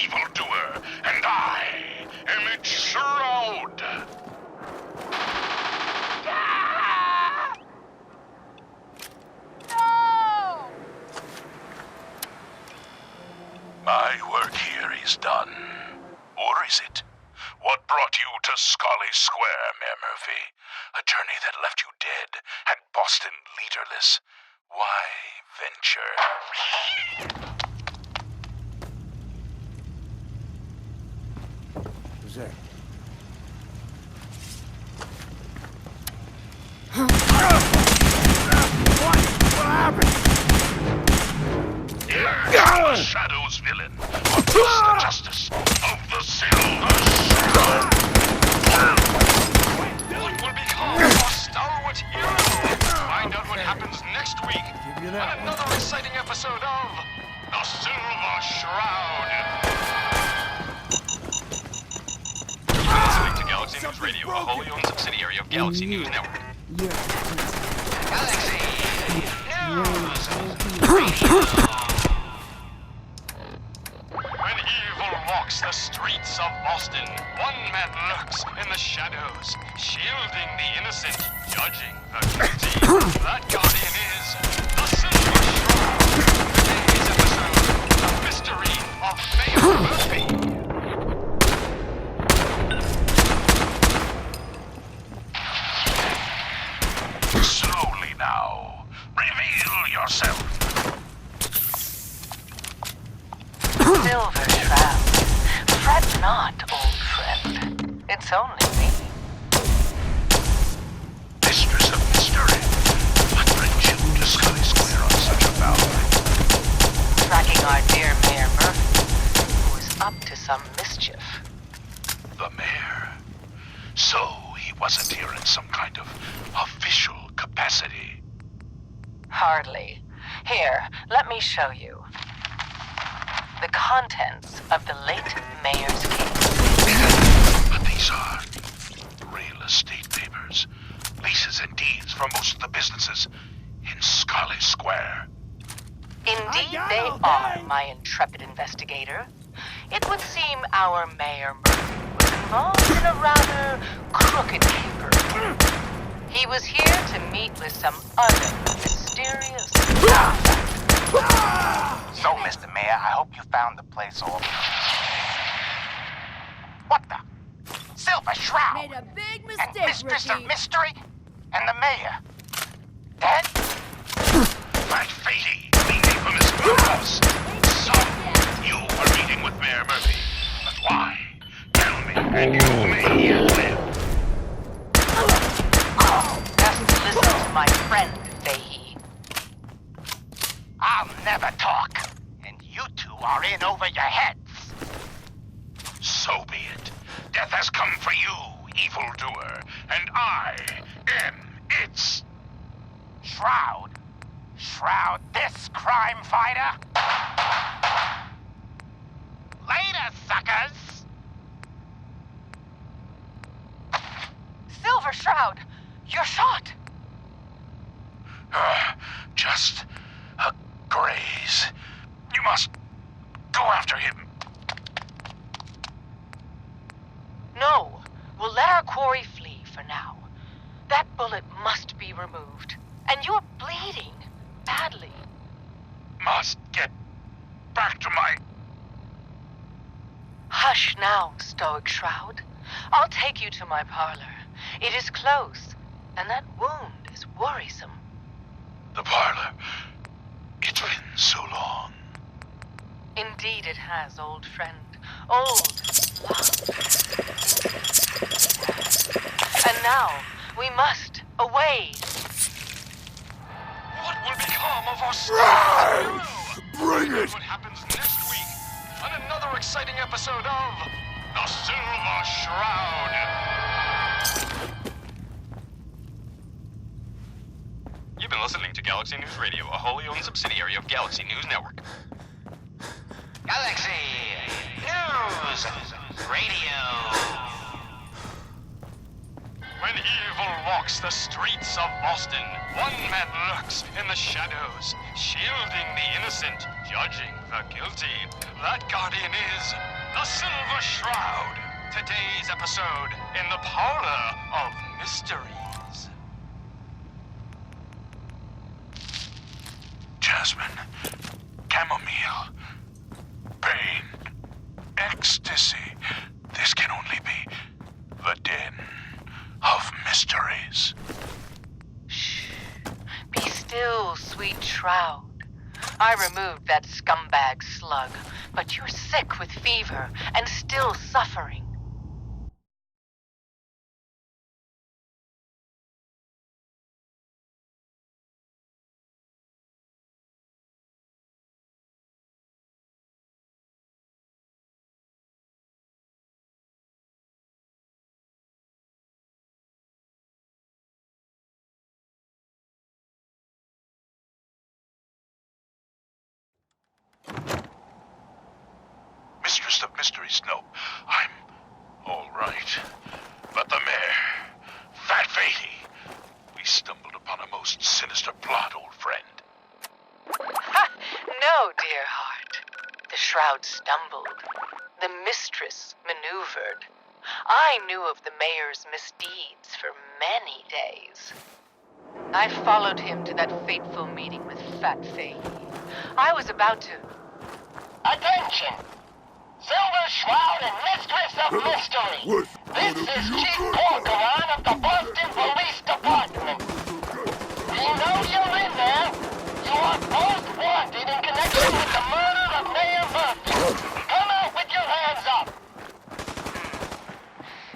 evildoer, and I am its shroud. No! My work here is done. Or is it? What brought you to Scully Square, Mayor Murphy? A journey that left you dead and Boston leaderless. Why venture? Who's there? What happened? The Shadows villain, against the justice of the Silver Shroud. What will become of our stalwart hero? Find out what happens next week Give you on that one. another exciting episode of The Silver Shroud. listening to Galaxy News Radio, a wholly owned subsidiary of Galaxy News Network. Galaxy News When evil walks the streets of Boston, one man lurks in the shadows, shielding the innocent, judging the guilty. That guardian is the Silver Shroud. Today's episode, The Mystery of Mayor Murphy. Slowly now. Reveal yourself. Silver Shroud. Fret not, old friend. It's only me. Mistress of Mystery. What brings you to Scully Square on such a boundary? Tracking our dear Mayor Murphy, who is up to some mischief. The mayor. So he wasn't here in some kind of official capacity. Hardly. Here, let me show you. The contents of the late Mayor's case. But these are real estate papers. Leases and deeds for most of the businesses in Scully Square. Indeed they are, my intrepid investigator. It would seem our Mayor Murphy was involved in a rather crooked caper. He was here to meet with some other mysterious... So, Mr. Mayor, I hope you found the place all... What the? Silver Shroud! Made a big And mistake, Mistress Ricky. of Mystery? And the Mayor? Dead? That Fatey, the infamous boss. So, you were meeting with Mayor Murphy. But why? Tell me, and you may yet live. Just listen to my friend, Fahey. I'll never talk. And you two are in over your heads. So be it. Death has come for you, evildoer, and I am its... Shroud? Shroud this crime fighter? Later, suckers! Silver Shroud, you're shot. Just a graze. You must go after him. No, we'll let our quarry flee for now. That bullet must be removed. And you're bleeding badly. Must get back to my... Hush now, Stoic Shroud. I'll take you to my parlor. It is close, and that wound is worrisome. The parlor. It's been so long. Indeed it has, old friend. Old love. And now, we must away. What will become of our stalwart hero? Bring Find out it! what happens next week on another exciting episode of The Silver Shroud. You've been listening to Galaxy News Radio, a wholly owned subsidiary of Galaxy News Network. Galaxy News Radio. When evil walks the streets of Boston, one man lurks in the shadows, shielding the innocent, judging the guilty. That guardian is the Silver Shroud. Today's episode in the Parlor of Mysteries. Jasmine, chamomile, pain, ecstasy. This can only be the den of mysteries. Shh. Be still, sweet Shroud. I removed that scumbag slug, but you're sick with fever and still suffering. Mistress of Mysteries, no, I'm all right. But the mayor, Fat Fatey, we stumbled upon a most sinister plot, old friend. No, dear heart. The Shroud stumbled. The mistress maneuvered. I knew of the mayor's misdeeds for many days. I followed him to that fateful meeting with Fat Fatey. I was about to... Attention! Silver Shroud and Mistress of Mystery. This is Chief Corcoran of the Boston Police Department. We know you're in there. You are both wanted in connection with the murder of Mayor Murphy. Come out with your hands up.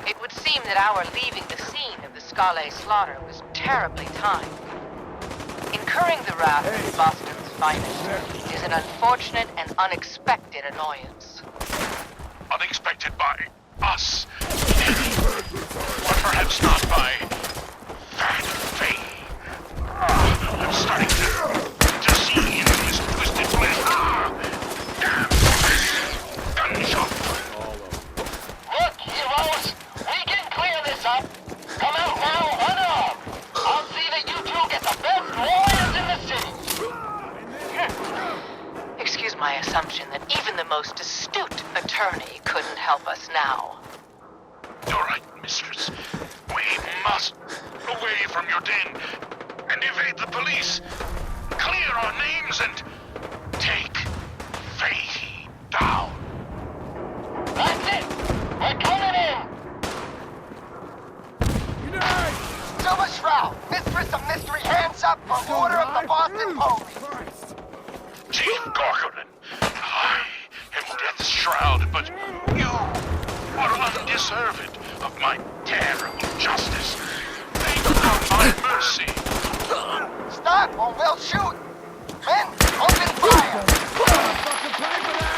It would seem that our leaving the scene of the Scale slaughter was terribly timed. Incurring the wrath of Boston's finest is an unfortunate and unexpected annoyance. Unexpected by us, but perhaps not by Fat Fatey. I'm starting to see into his twisted flesh. Damn! Gunshot! Look, heroes, we can clear this up. Come out now unarmed. I'll see that you two get the best lawyers in the city. Excuse my assumption that even the most astute attorney couldn't help us now. You're right, mistress. We must away from your den and evade the police. Clear our names and take Fatey down. That's it. We're coming in. Unite! Silver Shroud, Mistress of Mystery, hands up for order of the Boston Police. Christ! Chief Corcoran, I am Death's Shroud, but you are undeserved of my terrible justice. Think of my mercy. Stop or we'll shoot. Men, open fire. Fucking pay for that!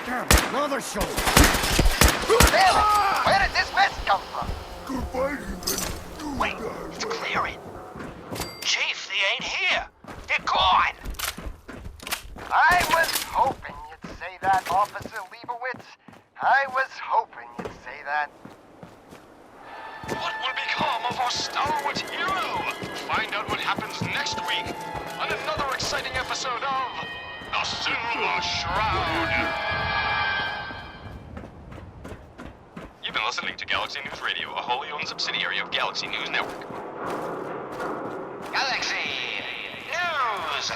Damn it, another shoulder! Damn it. Where did this mess come from? Goodbye, Ethan. Wait, it's clearing. Chief, they ain't here. They're gone. I was hoping you'd say that, Officer Leibowitz. I was hoping you'd say that. What will become of our stalwart hero? Find out what happens next week on another exciting episode of The Silver Shroud. You've been listening to Galaxy News Radio, a wholly owned subsidiary of Galaxy News Network. Galaxy News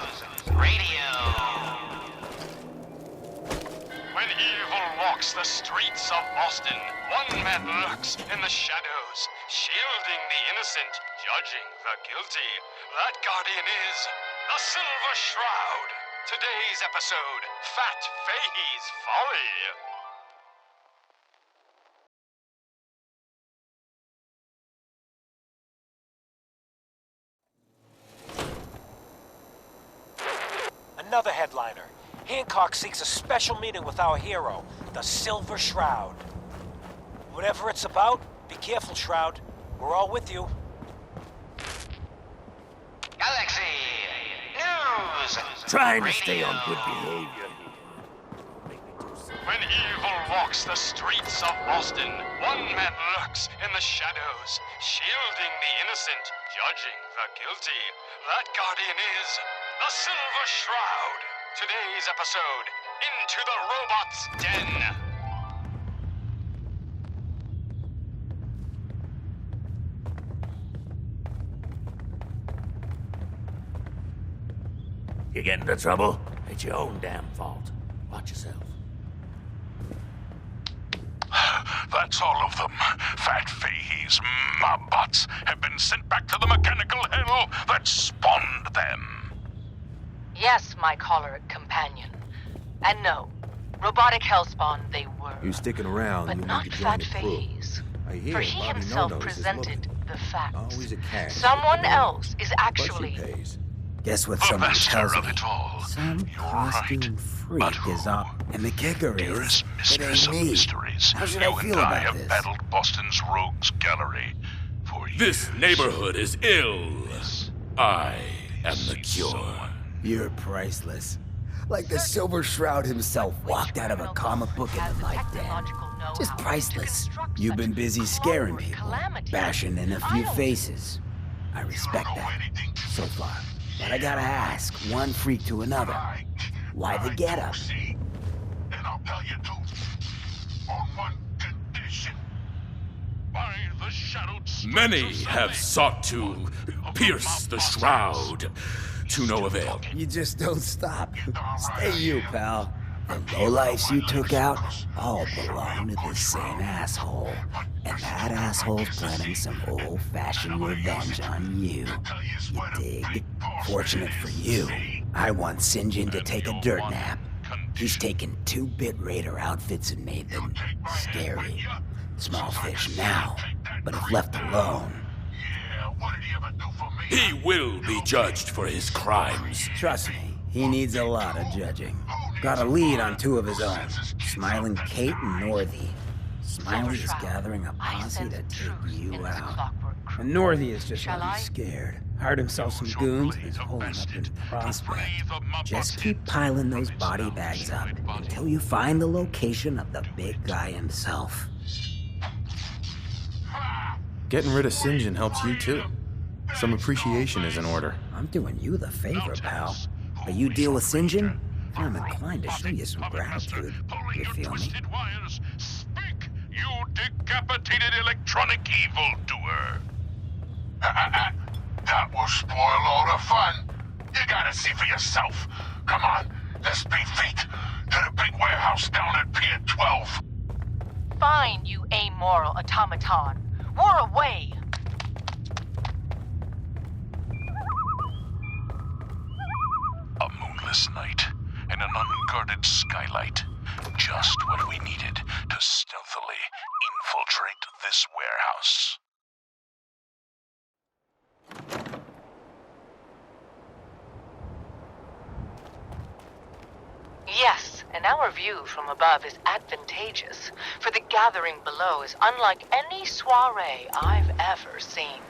Radio. When evil walks the streets of Boston, one man lurks in the shadows, shielding the innocent, judging the guilty. That guardian is the Silver Shroud. Today's episode, Fat Fatey's Folly. Another headliner. Hancock seeks a special meeting with our hero, the Silver Shroud. Whatever it's about, be careful, Shroud. We're all with you. Galaxy News. Trying to stay on good behavior. When evil walks the streets of Boston, one man lurks in the shadows, shielding the innocent, judging the guilty. That guardian is the Silver Shroud. Today's episode, Into the Robot's Den. You get into trouble? It's your own damn fault. Watch yourself. That's all of them. Fat Fahey's mobbots have been sent back to the mechanical hell that spawned them. Yes, my choleric companion. And no, robotic hellspawn they were. You're sticking around, But you not need to join Fat the crew. Fahey's. I hear For he Bobby himself No-Nose is presented looking. the facts. Always a cash. Someone else is But she actually... pays. Guess what The someone master tells of me? it all. Some You're costume right. freak But who? is up. And the kicker is, Dearest it mistress ain't of me. mysteries, How should you I and feel I about have this? battled Boston's rogues gallery for years. This neighborhood is ill. I am the cure. You're priceless. Like the Silver Shroud himself walked out of a comic book in the light den. Just priceless. You've been busy scaring people, bashing in a few faces. I respect that, so far. But I gotta ask, one freak to another, why the getup? And I'll tell you too, on one condition. By the shadowed Many have sought to pierce the shroud, to no avail. You just don't stop. Stay you, pal. The lowlifes you took out all belong to the same asshole. And that asshole's planning some old-fashioned revenge on you. You dig? Fortunate for you, I want Sinjin to take a dirt nap. He's taken 2-bit Raider outfits and made them scary. Small fish now, but if left alone... What did he ever do for me? He will be judged for his crimes. Trust me, he needs a lot of judging. Got a lead on 2 of his own, Smiling Kate and Northy. Smiley is gathering a posse to take you out. And Northy is just really scared. Hired himself some goons and is holding up in Prospect. Just keep piling those body bags up until you find the location of the big guy himself. Getting rid of Sinjin helps you too. Some appreciation is in order. I'm doing you the favor, pal. But you deal with Sinjin, I'm inclined to show you some gratitude. You feel me? Speak, you decapitated electronic evildoer. That will spoil all the fun. You gotta see for yourself. Come on, let's beat feet to the big warehouse down at Pier 12. Fine, you amoral automaton. We're away. A moonless night and an unguarded skylight. Just what we needed to stealthily infiltrate this warehouse. Yes, and our view from above is advantageous, for the gathering below is unlike any soiree I've ever seen.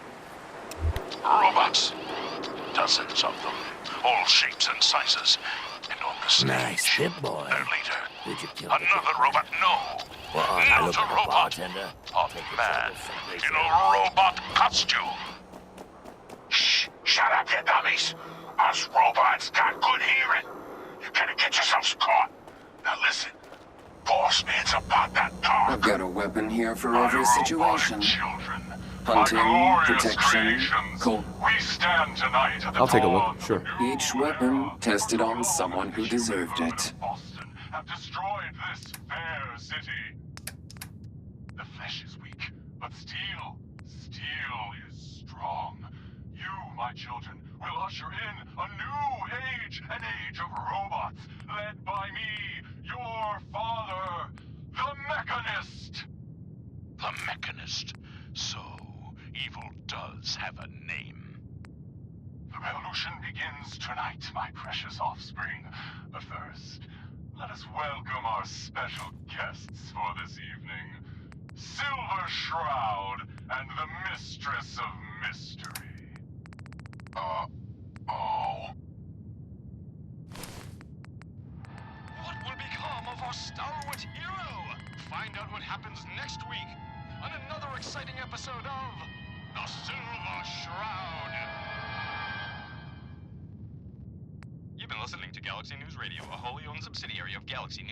Robots. Dozens of them. All shapes and sizes. And on the stage, Nice hit, boy. their leader. Did you kill Another robot, no. Well, I Not look a at the robot. bartender. A man in a robot costume. Shh, shut up, you dummies. Us robots got good hearing. You gotta get yourselves caught. Now listen, boss man's about that car. I've got a weapon here for My every robot situation. children. Hunting, My glorious protection, creations. cold. We stand tonight at the I'll take a look, dawn of sure. a new Each weapon era. tested on someone who deserved it. Boston have destroyed this fair city. The flesh is weak, but steel is strong. You, my children, will usher in a new age, an age of robots, led by me, your father, the Mechanist. The Mechanist. So, evil does have a name. The revolution begins tonight, my precious offspring. But first, let us welcome our special guests for this evening. Silver Shroud and the Mistress of Mystery. What will become of our stalwart hero? Find out what happens next week on another exciting episode of The Silver Shroud. You've been listening to Galaxy News Radio, a wholly owned subsidiary of Galaxy News.